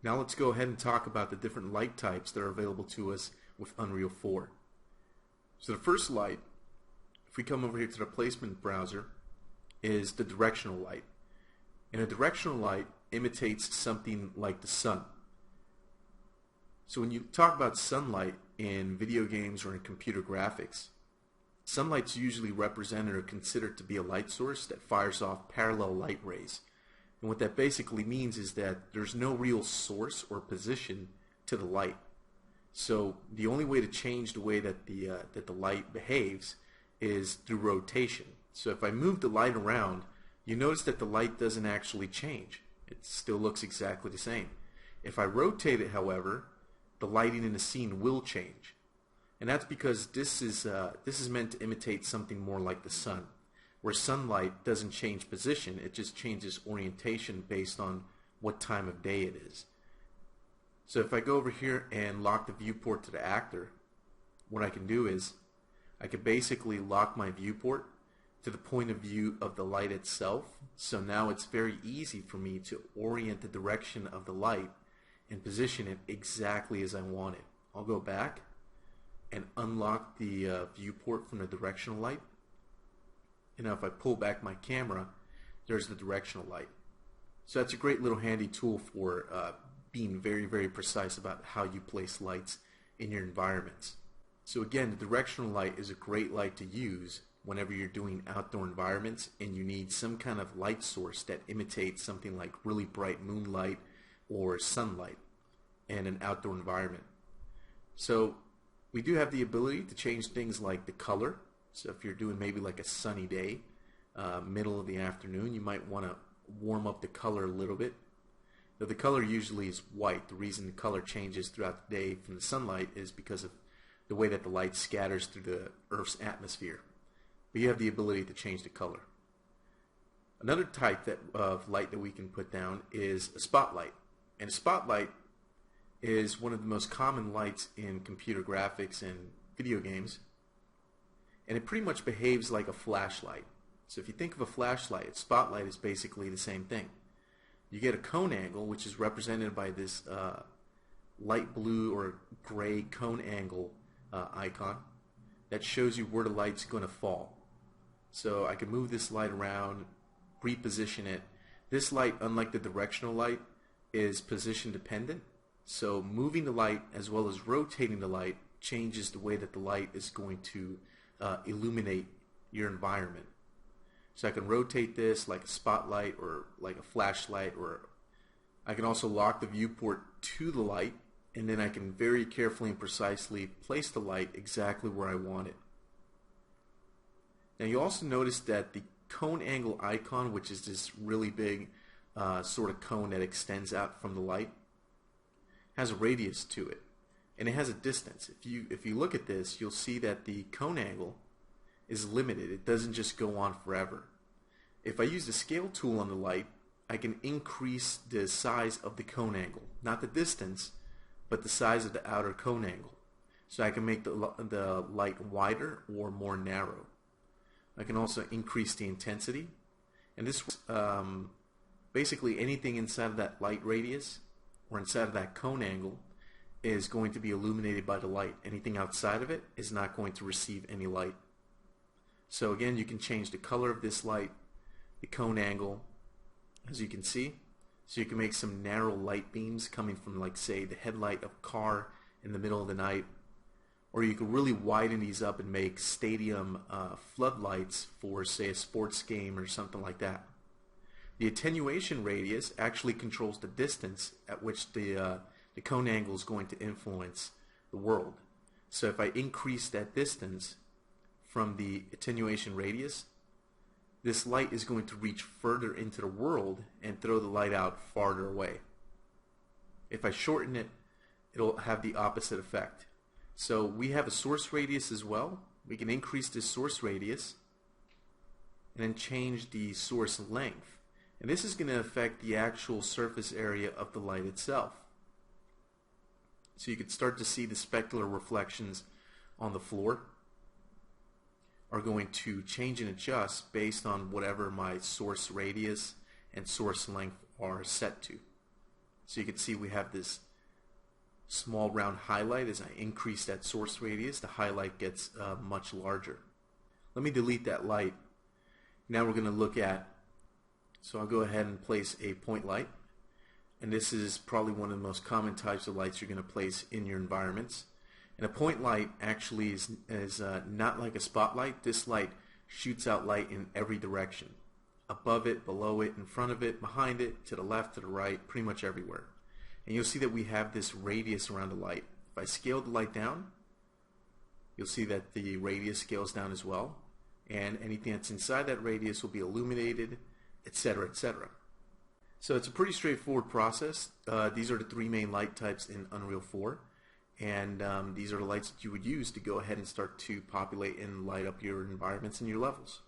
Now let's go ahead and talk about the different light types that are available to us with Unreal 4. So the first light, if we come over here to the placement browser, is the directional light. And a directional light imitates something like the sun. So when you talk about sunlight in video games or in computer graphics, sunlight's usually represented or considered to be a light source that fires off parallel light rays. And what that basically means is that there's no real source or position to the light. So the only way to change the way that the light behaves is through rotation. So if I move the light around, you notice that the light doesn't actually change. It still looks exactly the same. If I rotate it, however, the lighting in the scene will change. And that's because this is meant to imitate something more like the sun, where sunlight doesn't change position, it just changes orientation based on what time of day it is. So if I go over here and lock the viewport to the actor, what I can do is I can basically lock my viewport to the point of view of the light itself. So now it's very easy for me to orient the direction of the light and position it exactly as I want it. I'll go back and unlock the viewport from the directional light. And now if I pull back my camera, there's the directional light. So that's a great little handy tool for being very, very precise about how you place lights in your environments. So again, the directional light is a great light to use whenever you're doing outdoor environments and you need some kind of light source that imitates something like really bright moonlight or sunlight in an outdoor environment. So we do have the ability to change things like the color. So if you're doing maybe like a sunny day, middle of the afternoon, you might want to warm up the color a little bit. Now the color usually is white. The reason the color changes throughout the day from the sunlight is because of the way that the light scatters through the Earth's atmosphere. But you have the ability to change the color. Another type of light that we can put down is a spotlight. And a spotlight is one of the most common lights in computer graphics and video games. And it pretty much behaves like a flashlight. So if you think of a flashlight, a spotlight is basically the same thing. You get a cone angle, which is represented by this light blue or gray cone angle icon that shows you where the light's going to fall. So I can move this light around, reposition it. This light, unlike the directional light, is position dependent. So moving the light as well as rotating the light changes the way that the light is going to illuminate your environment. So I can rotate this like a spotlight or like a flashlight, or I can also lock the viewport to the light, and then I can very carefully and precisely place the light exactly where I want it. Now you also notice that the cone angle icon, which is this really big sort of cone that extends out from the light, has a radius to it, and it has a distance. If you look at this, you'll see that the cone angle is limited. It doesn't just go on forever. If I use the scale tool on the light, I can increase the size of the cone angle, not the distance, but the size of the outer cone angle. So I can make the light wider or more narrow. I can also increase the intensity, and this basically anything inside of that light radius or inside of that cone angle is going to be illuminated by the light. Anything outside of it is not going to receive any light. So again, you can change the color of this light, the cone angle, as you can see. So you can make some narrow light beams coming from, like, say, the headlight of a car in the middle of the night. Or you can really widen these up and make stadium floodlights for, say, a sports game or something like that. The attenuation radius actually controls the distance at which the cone angle is going to influence the world. So if I increase that distance from the attenuation radius, this light is going to reach further into the world and throw the light out farther away. If I shorten it, it'll have the opposite effect. So we have a source radius as well. We can increase this source radius and then change the source length. And this is going to affect the actual surface area of the light itself. So you can start to see the specular reflections on the floor are going to change and adjust based on whatever my source radius and source length are set to. So you can see we have this small round highlight. As I increase that source radius, the highlight gets much larger. Let me delete that light. Now we're going to look at, so I'll go ahead and place a point light. And this is probably one of the most common types of lights you're going to place in your environments. And a point light actually is not like a spotlight. This light shoots out light in every direction. Above it, below it, in front of it, behind it, to the left, to the right, pretty much everywhere. And you'll see that we have this radius around the light. If I scale the light down, you'll see that the radius scales down as well. And anything that's inside that radius will be illuminated, etc., etc. So it's a pretty straightforward process. These are the three main light types in Unreal 4. And these are the lights that you would use to go ahead and start to populate and light up your environments and your levels.